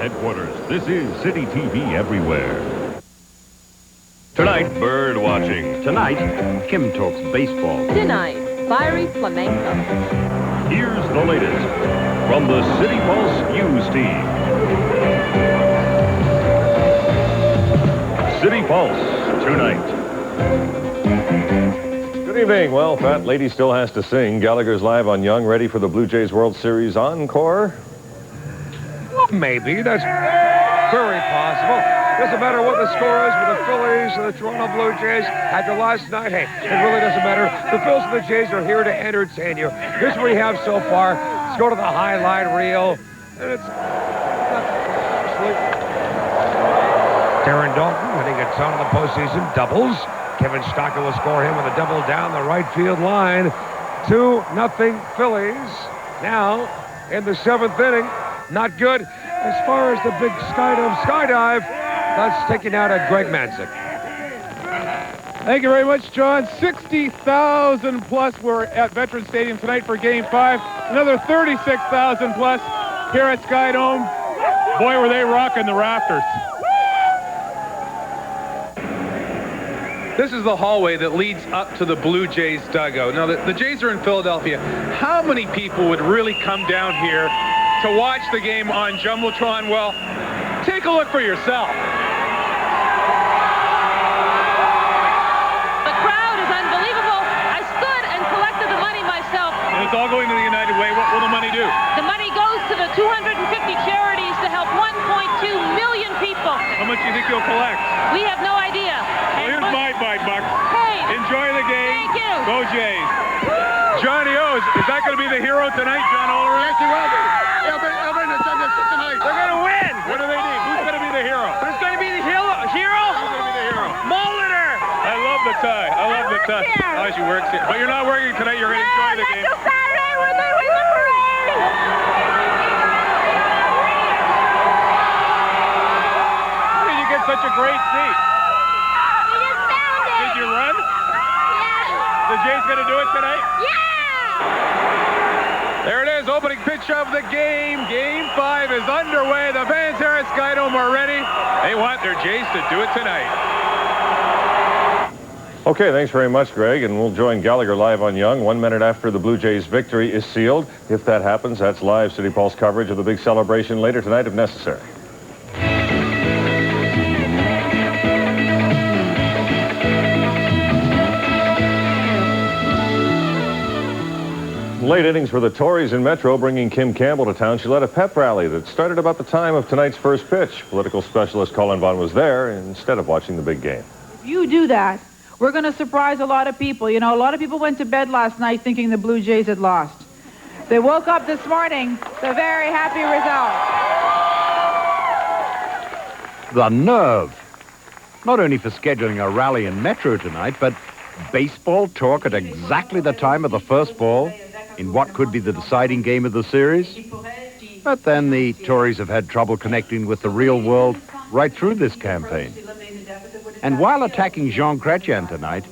headquarters. This is City TV Everywhere. Tonight, bird watching. Tonight, Kim talks baseball. Tonight, fiery flamenco. Here's the latest from the CityPulse News team. CityPulse Tonight. Good evening. Well, Fat Lady still has to sing. Gallagher's live on Young, ready for the Blue Jays World Series encore? Well, maybe. That's very possible. Doesn't matter what the score is with the Phillies and the Toronto Blue Jays after last night. Hey, it really doesn't matter. The Phils and the Jays are here to entertain you. Here's what we have so far. Let's go to the highlight reel. And it's Darren Dalton hitting a ton in the postseason. Doubles. Kevin Stocker will score him with a double down the right field line. 2-0 Phillies. Now in the 7th inning. Not good. As far as the big skydive, that's taking out a Greg Manzik. Thank you very much, John. 60,000 plus were at Veterans Stadium tonight for Game 5. Another 36,000 plus here at Skydome. Boy, were they rocking the rafters. This is the hallway that leads up to the Blue Jays dugout. Now, the Jays are in Philadelphia. How many people would really come down here to watch the game on Jumbotron? Well, take a look for yourself. The crowd is unbelievable. I stood and collected the money myself. And it's all going to the United Way. What will the money do? The money goes to the 250 charities to help 1.2 million people. How much do you think you'll collect? We have no idea. Well, here's my $5. Hey, Enjoy the game. Thank you. Go Jays. Johnny O's, is that going to be the hero tonight, John Oleron? Yes, he will be. Tonight. They're going to win. What do they need? Who's going to be the hero? Who's going to be the hero? Who's going to be the hero? Molitor. I love the tie. I love the tie. here. Oh, she works here. But you're not working tonight. You're going to enjoy the game. Till Saturday when they win the parade. How did you get such a great seat? We just found it. Did you run? Yeah. The Jays going to do it tonight? Yeah. There it is, opening pitch of the game. Game 5 is underway. The fans here at Skydome are ready. They want their Jays to do it tonight. Okay, thanks very much, Greg, and we'll join Gallagher live on Young 1 minute after the Blue Jays' victory is sealed. If that happens, that's live City Pulse coverage of the big celebration later tonight if necessary. Late innings for the Tories in Metro, bringing Kim Campbell to town. She led a pep rally that started about the time of tonight's first pitch. Political specialist Colin Vaughn was there instead of watching the big game. If you do that, we're going to surprise a lot of people. You know, a lot of people went to bed last night thinking the Blue Jays had lost. They woke up this morning to a very happy result. The nerve. Not only for scheduling a rally in Metro tonight, but baseball talk at exactly the time of the first ball in what could be the deciding game of the series. But then the Tories have had trouble connecting with the real world right through this campaign. And while attacking Jean Chrétien tonight,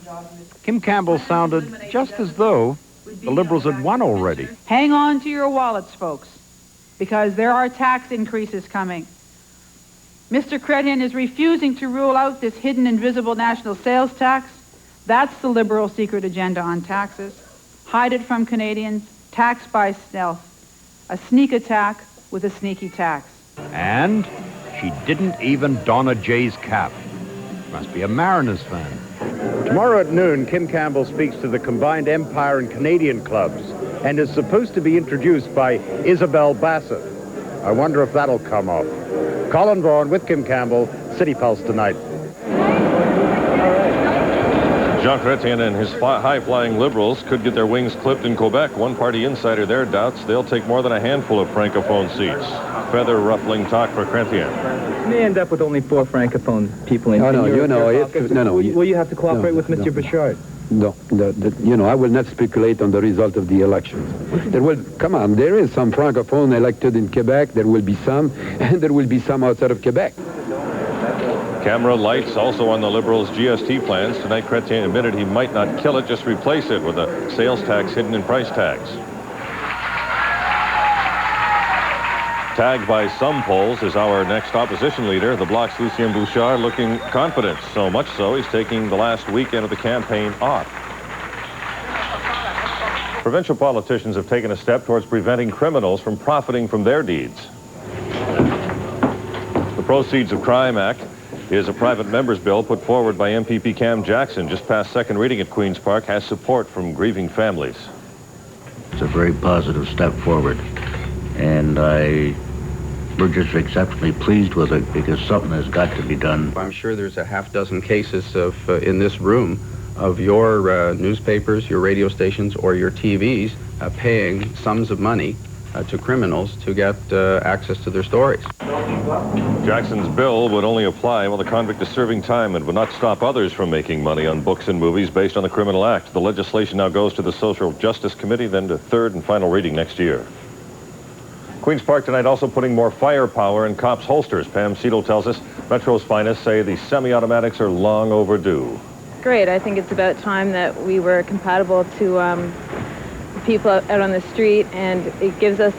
Kim Campbell sounded just as though the Liberals had won already. Hang on to your wallets, folks, because there are tax increases coming. Mr. Chrétien is refusing to rule out this hidden invisible national sales tax. That's the Liberal secret agenda on taxes. Hide it from Canadians, tax by stealth. A sneak attack with a sneaky tax. And she didn't even don a Jays cap. Must be a Mariners fan. Tomorrow at noon, Kim Campbell speaks to the combined Empire and Canadian clubs and is supposed to be introduced by Isabel Bassett. I wonder if that'll come off. Colin Vaughn with Kim Campbell, CityPulse Tonight. Jean Chrétien and his high-flying Liberals could get their wings clipped in Quebec. One party insider there doubts they'll take more than a handful of Francophone seats. Feather-ruffling talk for Chrétien. May end up with only 4 Francophone people in No, your caucus. Will you have to cooperate with Mr. Bouchard? No, I will not speculate on the result of the elections. There is some Francophone elected in Quebec, there will be some, and there will be some outside of Quebec. Camera lights also on the Liberals' GST plans. Tonight, Chrétien admitted he might not kill it, just replace it with a sales tax hidden in price tags. Tagged by some polls is our next opposition leader, the Bloc's Lucien Bouchard, looking confident. So much so, he's taking the last weekend of the campaign off. Provincial politicians have taken a step towards preventing criminals from profiting from their deeds. The Proceeds of Crime Act is a private member's bill put forward by MPP Cam Jackson, just past second reading at Queen's Park, has support from grieving families. It's a very positive step forward, and we're just exceptionally pleased with it because something has got to be done. I'm sure there's a half dozen cases of in this room of your newspapers, your radio stations, or your TVs paying sums of money to criminals to get access to their stories. Jackson's bill would only apply while the convict is serving time and would not stop others from making money on books and movies based on the Criminal Act. The legislation now goes to the Social Justice Committee, then to third and final reading next year. Queen's Park tonight also putting more firepower in cops' holsters. Pam Seidel tells us Metro's finest say the semi-automatics are long overdue. Great. I think it's about time that we were compatible to people out on the street, and it gives us,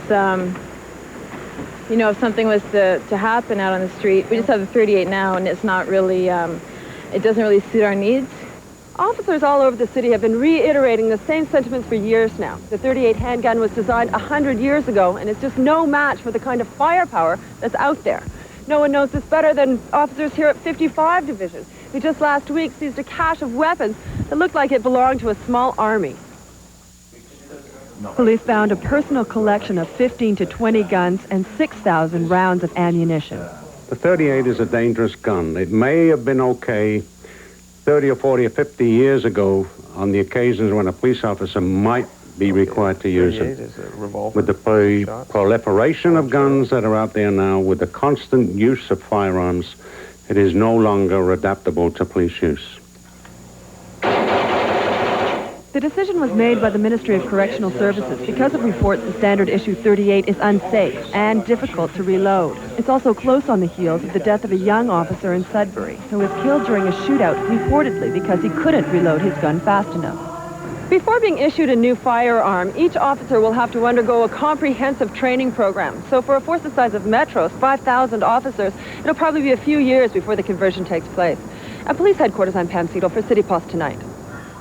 you know, if something was to happen out on the street, we just have the 38 now, and it's not really, it doesn't really suit our needs. Officers all over the city have been reiterating the same sentiments for years now. The 38 handgun was designed 100 years ago, and it's just no match for the kind of firepower that's out there. No one knows this better than officers here at 55 Division, who just last week seized a cache of weapons that looked like it belonged to a small army. Police found a personal collection of 15 to 20 guns and 6,000 rounds of ammunition. The 38 is a dangerous gun. It may have been okay 30 or 40 or 50 years ago on the occasions when a police officer might be required to use it. With the proliferation of guns that are out there now, with the constant use of firearms, it is no longer adaptable to police use. The decision was made by the Ministry of Correctional Services because of reports the standard issue 38 is unsafe and difficult to reload. It's also close on the heels of the death of a young officer in Sudbury who was killed during a shootout reportedly because he couldn't reload his gun fast enough. Before being issued a new firearm, each officer will have to undergo a comprehensive training program. So for a force the size of Metro's 5,000 officers, it'll probably be a few years before the conversion takes place. At Police Headquarters, I'm Pam Seidel for CityPulse Tonight.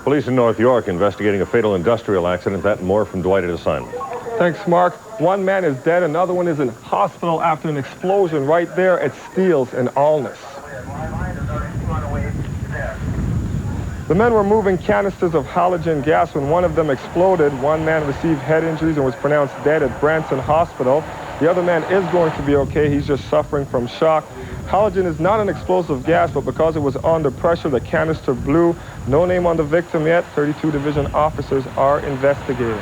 Police in North York investigating a fatal industrial accident. That and more from Dwight at assignment. Thanks, Mark. One man is dead, another one is in hospital after an explosion right there at Steele's in Alness. The men were moving canisters of halogen gas when one of them exploded. One man received head injuries and was pronounced dead at Branson Hospital. The other man is going to be okay. He's just suffering from shock. Halogen is not an explosive gas, but because it was under pressure, the canister blew. No name on the victim yet. 32 Division officers are investigating.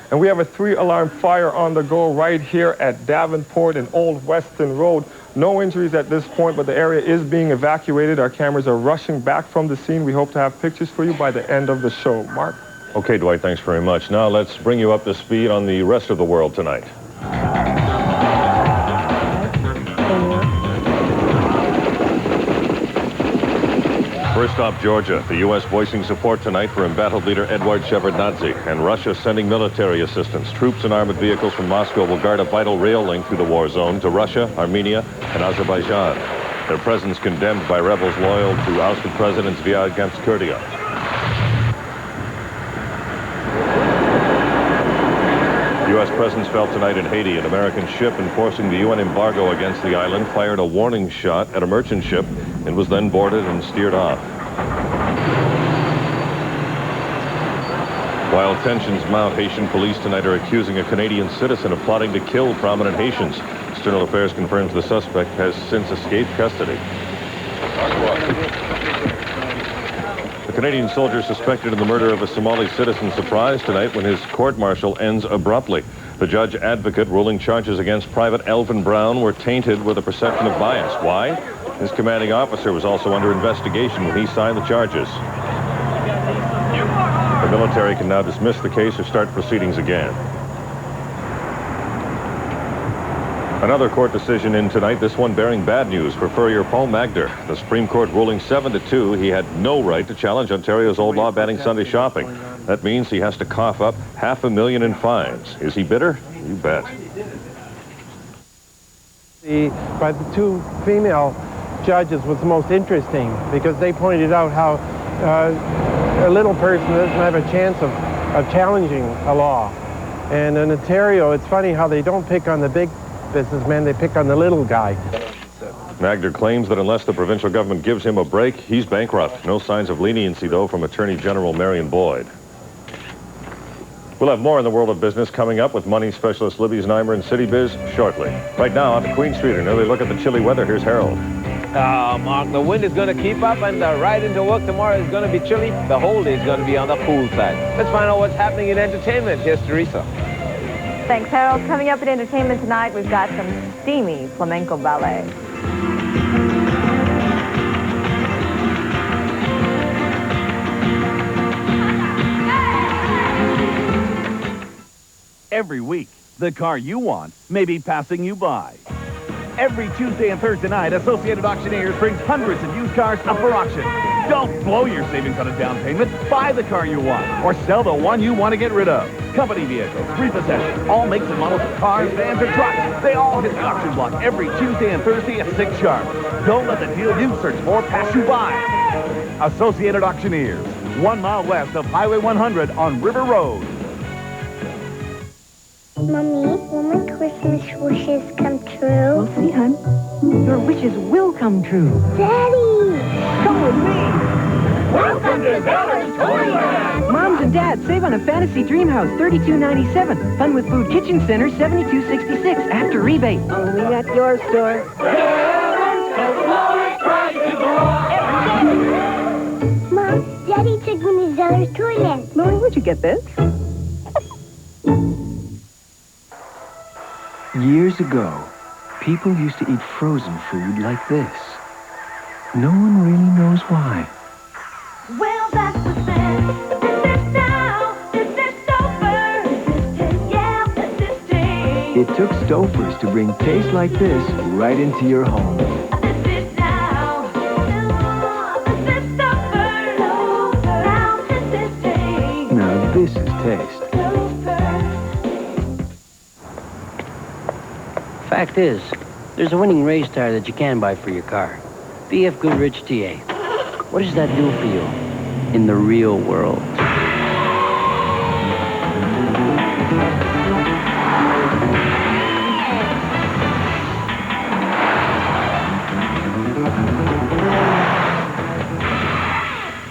And we have a 3-alarm fire on the go right here at Davenport and Old Weston Road. No injuries at this point, but the area is being evacuated. Our cameras are rushing back from the scene. We hope to have pictures for you by the end of the show. Mark? Okay, Dwight, thanks very much. Now let's bring you up to speed on the rest of the world tonight. First off, Georgia. The U.S. voicing support tonight for embattled leader Eduard Shevardnadze, and Russia sending military assistance. Troops and armored vehicles from Moscow will guard a vital rail link through the war zone to Russia, Armenia, and Azerbaijan. Their presence condemned by rebels loyal to ousted presidents Ziad against Kurdia. U.S. presence felt tonight in Haiti. An American ship enforcing the UN embargo against the island fired a warning shot at a merchant ship and was then boarded and steered off. While tensions mount, Haitian police tonight are accusing a Canadian citizen of plotting to kill prominent Haitians. External Affairs confirms the suspect has since escaped custody. The Canadian soldier suspected in the murder of a Somali citizen surprised tonight when his court-martial ends abruptly. The judge advocate ruling charges against Private Elvin Brown were tainted with a perception of bias. Why? His commanding officer was also under investigation when he signed the charges. The military can now dismiss the case or start proceedings again. Another court decision in tonight, this one bearing bad news for furrier Paul Magder. The Supreme Court ruling 7-2, he had no right to challenge Ontario's old law banning Sunday shopping. That means he has to cough up $500,000 in fines. Is he bitter? You bet. By the two female judges was most interesting because they pointed out how a little person doesn't have a chance of challenging a law. And in Ontario, it's funny how they don't pick on the big businessman, they pick on the little guy. Magder claims that unless the provincial government gives him a break, he's bankrupt. No signs of leniency, though, from Attorney General Marion Boyd. We'll have more in the world of business coming up with money specialist Libby Znaimer and City Biz shortly. Right now, on to Queen Street, an early look at the chilly weather. Here's Harold. Mark, the wind is going to keep up, and the ride into work tomorrow is going to be chilly. The whole day is going to be on the cool side. Let's find out what's happening in entertainment. Here's Teresa. Thanks, Harold. Coming up in entertainment tonight, we've got some steamy flamenco ballet. Every week, the car you want may be passing you by. Every Tuesday and Thursday night, Associated Auctioneers brings hundreds of used cars up for auction. Don't blow your savings on a down payment. Buy the car you want, or sell the one you want to get rid of. Company vehicles, repossessions, all makes and models of cars, vans, or trucks. They all hit the auction block every Tuesday and Thursday at 6 sharp. Don't let the deal you search for pass you by. Associated Auctioneers, 1 mile west of Highway 100 on River Road. Mommy, will my Christmas wishes come true? We'll see, hon. Your wishes will come true. Daddy! Come with me! Welcome to Zeller's Toyland! Moms and dads, save on a Fantasy Dream House, $32.97. Fun with Food Kitchen Center, $72.66 after rebate. Only at your store. Mom, Daddy took me to Zeller's Toyland. Lori, where'd you get this? Years ago, people used to eat frozen food like this. No one really knows why. Well, that's the sense. This is now. This is Stouffer. This is taste. Yeah, this is taste. It took Stouffer's to bring taste like this right into your home. This is now. This is Stouffer. Now this is taste. Now this is taste. Fact is, there's a winning race tire that you can buy for your car. BF Goodrich TA. What does that do for you in the real world?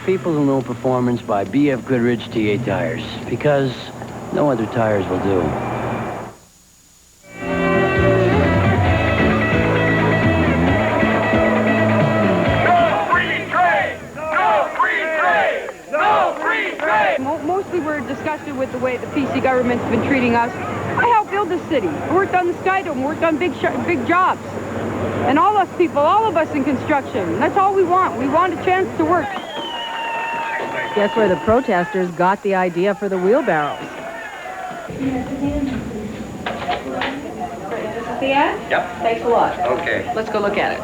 People who know performance buy BF Goodrich TA tires because no other tires will do. Mostly we're disgusted with the way the PC government's been treating us. I helped build the city. I worked on the Sky Dome, worked on big jobs. And all us people, all of us in construction, that's all we want. We want a chance to work. Guess where the protesters got the idea for the wheelbarrows? This is the ad? Yep. Thanks a lot. Okay. Let's go look at it.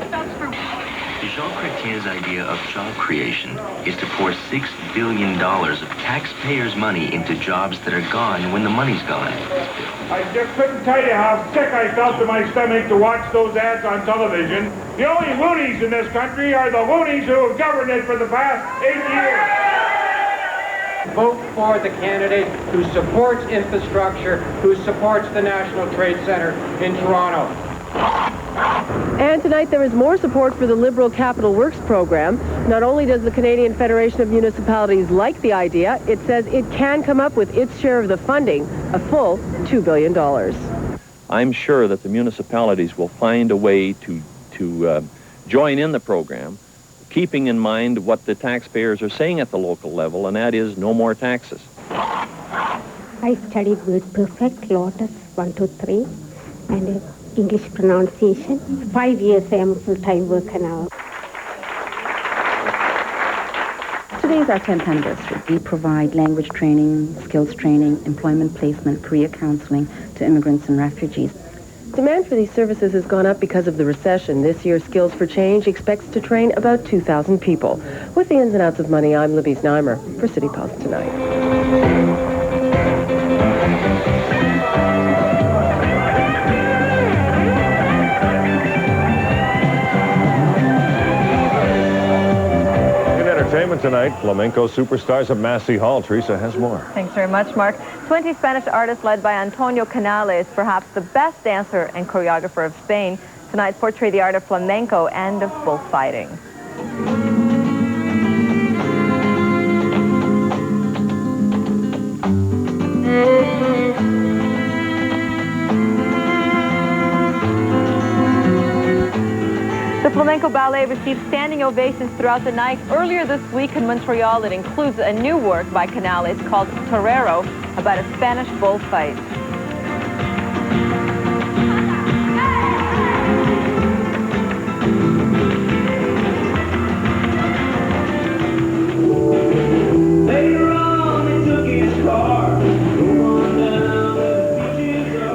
Jean Chrétien's idea of job creation is to pour $6 billion of taxpayers' money into jobs that are gone when the money's gone. I just couldn't tell you how sick I felt to my stomach to watch those ads on television. The only loonies in this country are the loonies who have governed it for the past 8 years. Vote for the candidate who supports infrastructure, who supports the National Trade Center in Toronto. And tonight there is more support for the Liberal Capital Works program. Not only does the Canadian Federation of Municipalities like the idea, it says it can come up with its share of the funding, a full $2 billion. I'm sure that the municipalities will find a way to join in the program, keeping in mind what the taxpayers are saying at the local level, and that is no more taxes. I studied with perfect Lotus 1, 2, 3 and English pronunciation. 5 years I am a full-time worker now. Today is our 10th anniversary. We provide language training, skills training, employment placement, career counseling to immigrants and refugees. Demand for these services has gone up because of the recession. This year, Skills for Change expects to train about 2,000 people. With the ins and outs of money, I'm Libby Znaimer for CityPulse Tonight. Entertainment Tonight, flamenco superstars of Massey Hall. Teresa has more. Thanks very much, Mark. 20 Spanish artists led by Antonio Canales, perhaps the best dancer and choreographer of Spain, tonight portray the art of flamenco and of bullfighting. The flamenco ballet received standing ovations throughout the night. Earlier this week in Montreal, it includes a new work by Canales called Torero, about a Spanish bullfight.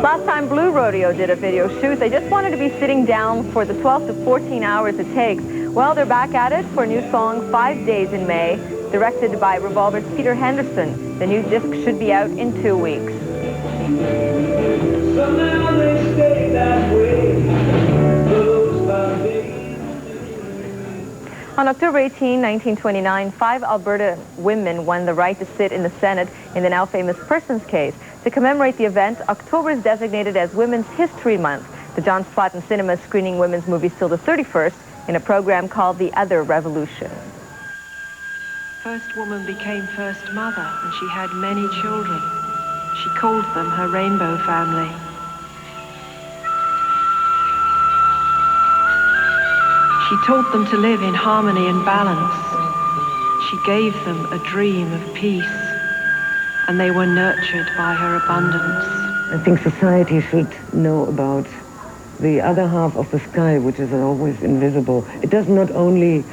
Last time Blue Rodeo did a video shoot, they just wanted to be sitting down for the 12 to 14 hours it takes. Well, they're back at it for a new song, 5 Days in May, directed by Revolver's Peter Henderson. The new disc should be out in 2 weeks. On October 18, 1929, 5 Alberta women won the right to sit in the Senate in the now famous Persons case. To commemorate the event, October is designated as Women's History Month. The John Splatten Cinema screening women's movies till the 31st in a program called The Other Revolution. First woman became first mother, and she had many children. She called them her rainbow family. She taught them to live in harmony and balance. She gave them a dream of peace, and they were nurtured by her abundance. I think society should know about the other half of the sky, which is always invisible. It does not only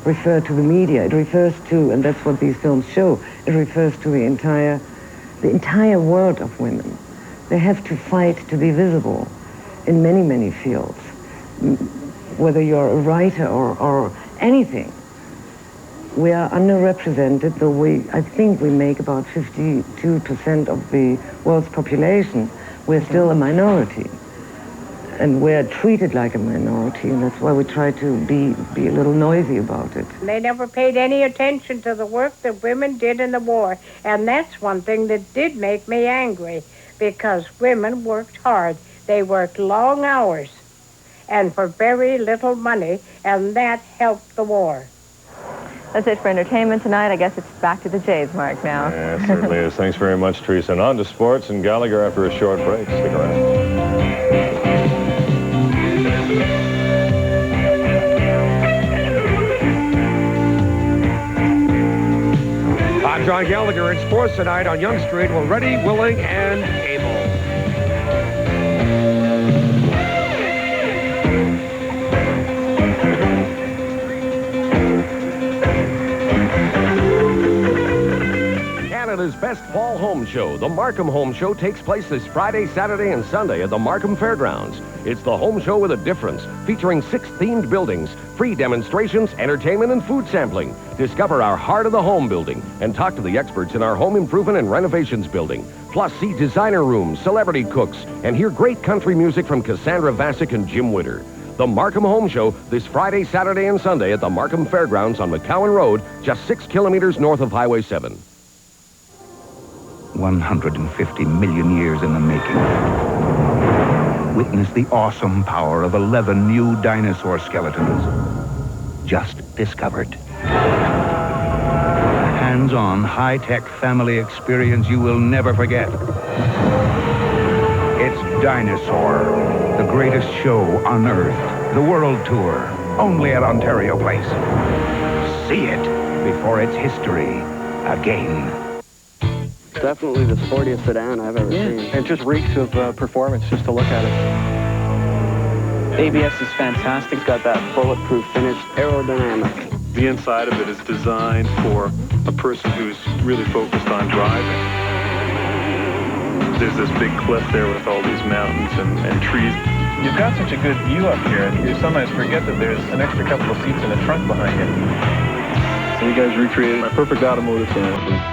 refer to the media, it refers to, and that's what these films show, it refers to the entire world of women. They have to fight to be visible in many, many fields. Whether you're a writer or anything. We are underrepresented, though I think we make about 52% of the world's population. We're still a minority. And we're treated like a minority, and that's why we try to be a little noisy about it. They never paid any attention to the work that women did in the war. And that's one thing that did make me angry, because women worked hard. They worked long hours and for very little money, and that helped the war. That's it for Entertainment Tonight. I guess it's back to the Jays, Mark, now. Yeah, it certainly is. Thanks very much, Teresa. And on to sports and Gallagher after a short break. Stick around. I'm John Gallagher in Sports Tonight on Yonge Street. We're ready, willing, and able. Canada's best fall home show, the Markham Home Show, takes place this Friday, Saturday, and Sunday at the Markham Fairgrounds. It's the home show with a difference, featuring 6 themed buildings, free demonstrations, entertainment, and food sampling. Discover our Heart of the Home building and talk to the experts in our home improvement and renovations building. Plus, see designer rooms, celebrity cooks, and hear great country music from Cassandra Vassick and Jim Witter. The Markham Home Show this Friday, Saturday, and Sunday at the Markham Fairgrounds on McCowan Road, just 6 kilometers north of Highway 7. 150 million years in the making. Witness the awesome power of 11 new dinosaur skeletons, just discovered. A hands-on, high-tech family experience you will never forget. It's Dinosaur, the greatest show on Earth. The World Tour, only at Ontario Place. See it before it's history again. Definitely the sportiest sedan I've ever seen. It just reeks of performance just to look at it. ABS is fantastic. It's got that bulletproof finish, aerodynamic. The inside of it is designed for a person who's really focused on driving. There's this big cliff there with all these mountains and trees. You've got such a good view up here, and you sometimes forget that there's an extra couple of seats in the trunk behind you. So you guys recreated my perfect automotive fan.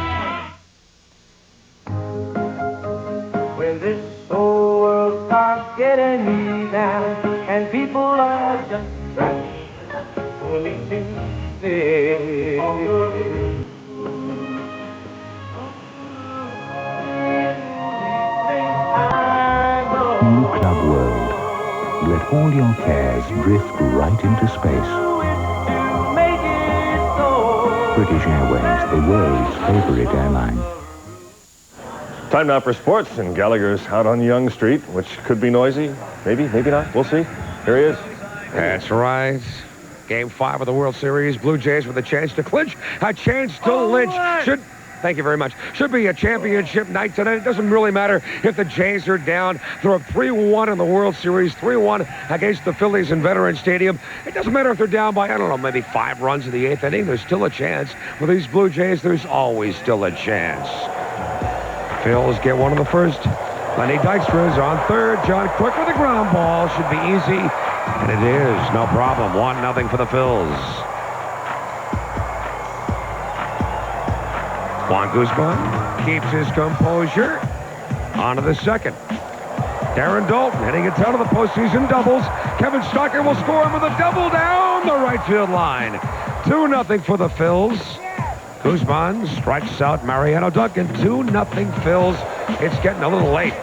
When this whole world starts getting me down, and people are just pulling to New Club World. Let all your cares drift right into space. British Airways, the world's favorite airline. Time now for sports, and Gallagher's out on Yonge Street, which could be noisy. Maybe, maybe not. We'll see. Here he is. That's right. Game 5 of the World Series. Blue Jays with a chance to clinch. A chance to lynch. Thank you very much. Should be a championship night tonight. It doesn't really matter if the Jays are down. They're up 3-1 in the World Series, 3-1 against the Phillies in Veterans Stadium. It doesn't matter if they're down by, I don't know, maybe 5 runs in the 8th inning. There's still a chance. With these Blue Jays, there's always still a chance. Phils get one of the first. Lenny Dykstra is on third. John Quick with a ground ball. Should be easy. And it is. No problem. 1-0 for the Phils. Juan Guzman keeps his composure. On to the second. Darren Dalton hitting it down to the postseason doubles. Kevin Stocker will score him with a double down the right field line. 2-0 for the Phils. Guzman strikes out Mariano Duncan. 2-0 Phils. It's getting a little late.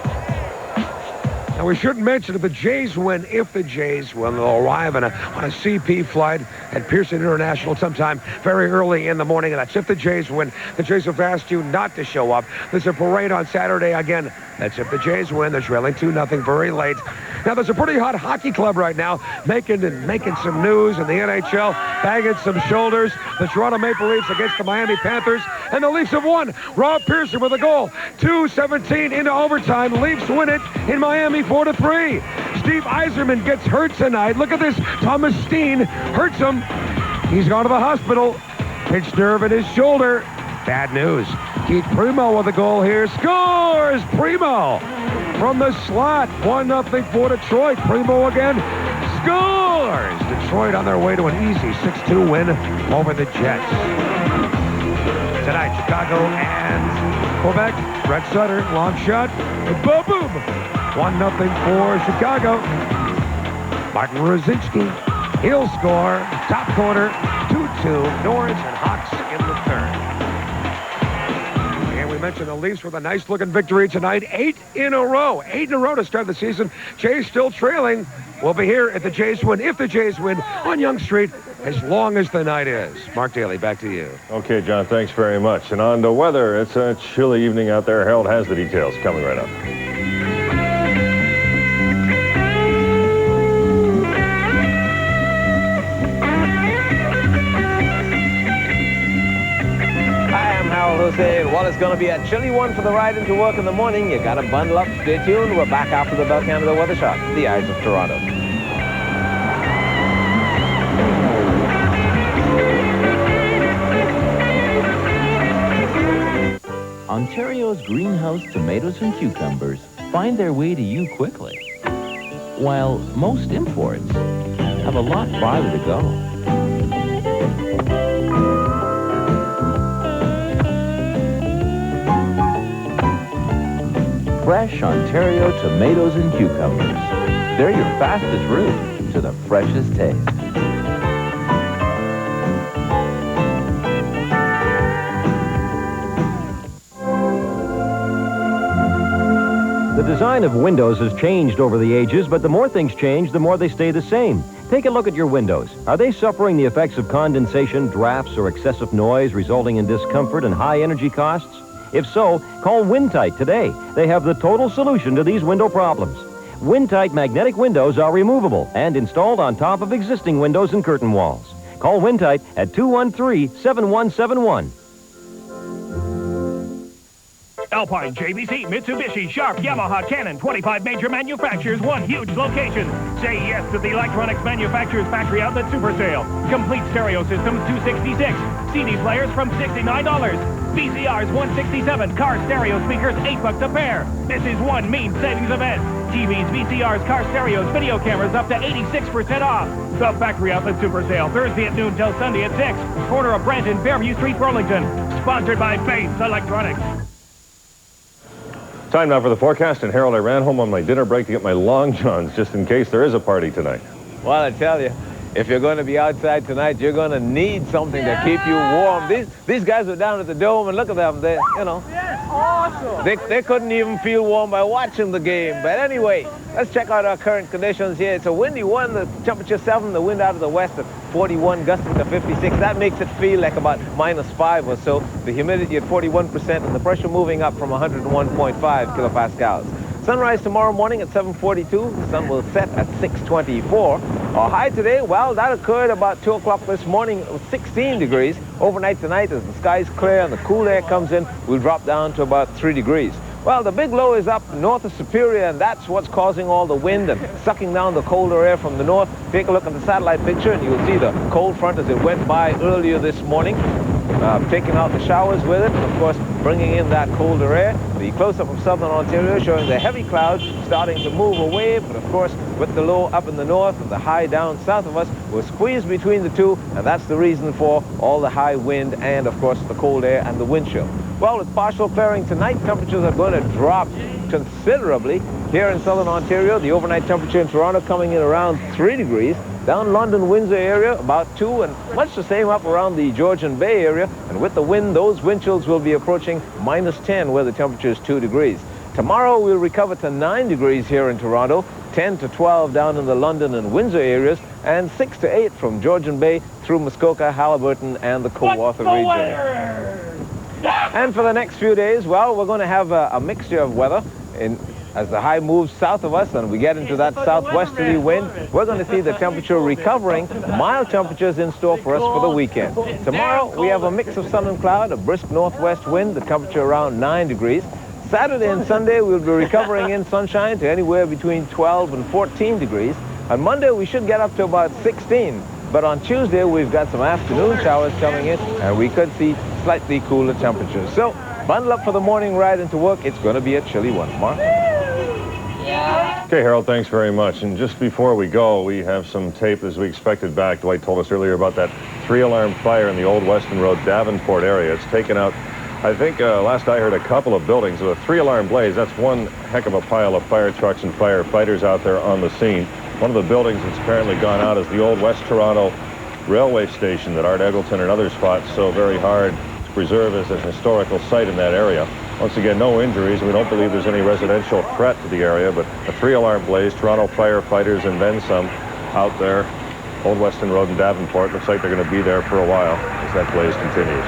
Now, we shouldn't mention if the Jays win, they'll arrive on a CP flight at Pearson International sometime very early in the morning, and that's if the Jays win. The Jays have asked you not to show up. There's a parade on Saturday again. That's if the Jays win. They're trailing 2-0 very late. Now, there's a pretty hot hockey club right now making some news in the NHL, bagging some shoulders. The Toronto Maple Leafs against the Miami Panthers, and the Leafs have won. Rob Pearson with a goal. 2:17 into overtime. Leafs win it in Miami 4-3. Steve Yzerman gets hurt tonight. Look at this. Thomas Steen hurts him. He's gone to the hospital. Pinched nerve in his shoulder. Bad news. Keith Primo with a goal here. Scores! Primo from the slot. 1-0 for Detroit. Primo again scores! Detroit on their way to an easy 6-2 win over the Jets. Tonight, Chicago and Quebec. Brett Sutter, long shot. Boom, boom. 1-0 for Chicago. Martin Ruzicki, he'll score. Top corner, 2-2. Norris and Hawks in the third. And we mentioned the Leafs with a nice-looking victory tonight. 8 in a row. 8 in a row to start the season. Jays still trailing. We'll be here at the Jays win, if the Jays win, on Yonge Street, as long as the night is. Mark Daly, back to you. Okay, John, thanks very much. And on to weather. It's a chilly evening out there. Harold has the details coming right up. Well, it's going to be a chilly one for the ride into work in the morning. You got to bundle up. Stay tuned. We're back after the Bell Canada Weather Shot. The Eyes of Toronto. Ontario's greenhouse tomatoes and cucumbers find their way to you quickly, while most imports have a lot farther to go. Fresh Ontario tomatoes and cucumbers. They're your fastest route to the freshest taste. The design of windows has changed over the ages, but the more things change, the more they stay the same. Take a look at your windows. Are they suffering the effects of condensation, drafts, or excessive noise, resulting in discomfort and high energy costs? If so, call Windtight today. They have the total solution to these window problems. Windtight magnetic windows are removable and installed on top of existing windows and curtain walls. Call Windtight at 213-7171. Alpine, JVC, Mitsubishi, Sharp, Yamaha, Canon, 25 major manufacturers, one huge location. Say yes to the Electronics Manufacturers Factory Outlet Super Sale. Complete stereo systems, $266. CD players from $69. VCRs, $167. Car stereo speakers, $8 a pair. This is one mean savings event. TVs, VCRs, car stereos, video cameras up to 86% off. The Factory Outlet Super Sale, Thursday at noon till Sunday at 6. Corner of Brandon, Fairview Street, Burlington. Sponsored by Bates Electronics. Time now for the forecast, and Harold, I ran home on my dinner break to get my long johns just in case there is a party tonight. Well, I tell you, if you're going to be outside tonight, you're going to need something to keep you warm. These guys were down at the Dome, and look at them. They, you know, awesome. They couldn't even feel warm by watching the game. But anyway, let's check out our current conditions here. It's a windy one, the temperature 7, the wind out of the west at 41, gusting to 56. That makes it feel like about -5 or so. The humidity at 41% and the pressure moving up from 101.5 kilopascals. Sunrise tomorrow morning at 7:42. The sun will set at 6:24. Our high today, well, that occurred about 2 o'clock this morning. It was 16 degrees. Overnight tonight, as the sky's clear and the cool air comes in, we'll drop down to about 3 degrees. Well, the big low is up north of Superior, and that's what's causing all the wind and sucking down the colder air from the north. Take a look at the satellite picture, and you'll see the cold front as it went by earlier this morning. Taking out the showers with it, and of course bringing in that colder air. The close-up of southern Ontario showing the heavy clouds starting to move away, but of course with the low up in the north and the high down south of us, we're squeezed between the two, and that's the reason for all the high wind and of course the cold air and the wind chill. Well, with partial clearing tonight, temperatures are going to drop considerably here in southern Ontario. The overnight temperature in Toronto coming in around 3 degrees. Down London, Windsor area, about 2, and much the same up around the Georgian Bay area. And with the wind, those wind chills will be approaching -10, where the temperature is 2 degrees. Tomorrow, we'll recover to 9 degrees here in Toronto, 10 to 12 down in the London and Windsor areas, and 6 to 8 from Georgian Bay through Muskoka, Haliburton, and the Kawartha region. And for the next few days, well, we're going to have a mixture of weather. As the high moves south of us and we get into that southwesterly wind, we're going to see the temperature recovering, mild temperatures in store for us for the weekend. Tomorrow, we have a mix of sun and cloud, a brisk northwest wind, the temperature around 9 degrees. Saturday and Sunday, we'll be recovering in sunshine to anywhere between 12 and 14 degrees. On Monday, we should get up to about 16. But on Tuesday, we've got some afternoon showers coming in, and we could see slightly cooler temperatures. So, bundle up for the morning ride into work. It's going to be a chilly one. Mark? Okay, Harold, thanks very much. And just before we go, we have some tape as we expected back. Dwight told us earlier about that 3-alarm fire in the Old Weston Road, Davenport area. It's taken out, I think, last I heard, a couple of buildings. With a 3-alarm blaze, that's one heck of a pile of fire trucks and firefighters out there on the scene. One of the buildings that's apparently gone out is the old West Toronto railway station that Art Eggleton and others fought so very hard to preserve as a historical site in that area. Once again, no injuries. We don't believe there's any residential threat to the area, but a 3-alarm blaze, Toronto firefighters and then some out there, Old Weston Road in Davenport. Looks like they're going to be there for a while as that blaze continues.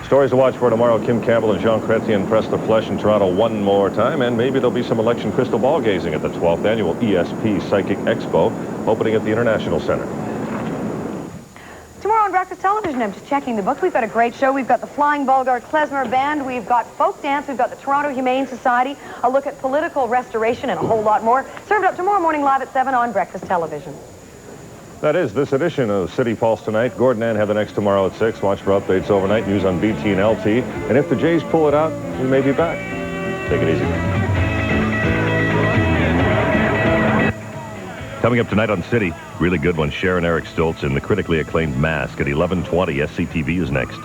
Stories to watch for tomorrow. Kim Campbell and Jean Chrétien press the flesh in Toronto one more time, and maybe there'll be some election crystal ball gazing at the 12th annual ESP Psychic Expo opening at the International Center. Tomorrow on Breakfast Television, I'm just checking the book. We've got a great show. We've got the Flying Bulgar Klezmer Band. We've got folk dance. We've got the Toronto Humane Society. A look at political restoration and a whole lot more. Served up tomorrow morning live at 7 on Breakfast Television. That is this edition of City Pulse Tonight. Gordon and Heather next tomorrow at 6. Watch for updates overnight. News on BT and LT. And if the Jays pull it out, we may be back. Take it easy. Coming up tonight on City, really good one. Sharon Eric Stoltz in the critically acclaimed Mask at 11:20. SCTV is next.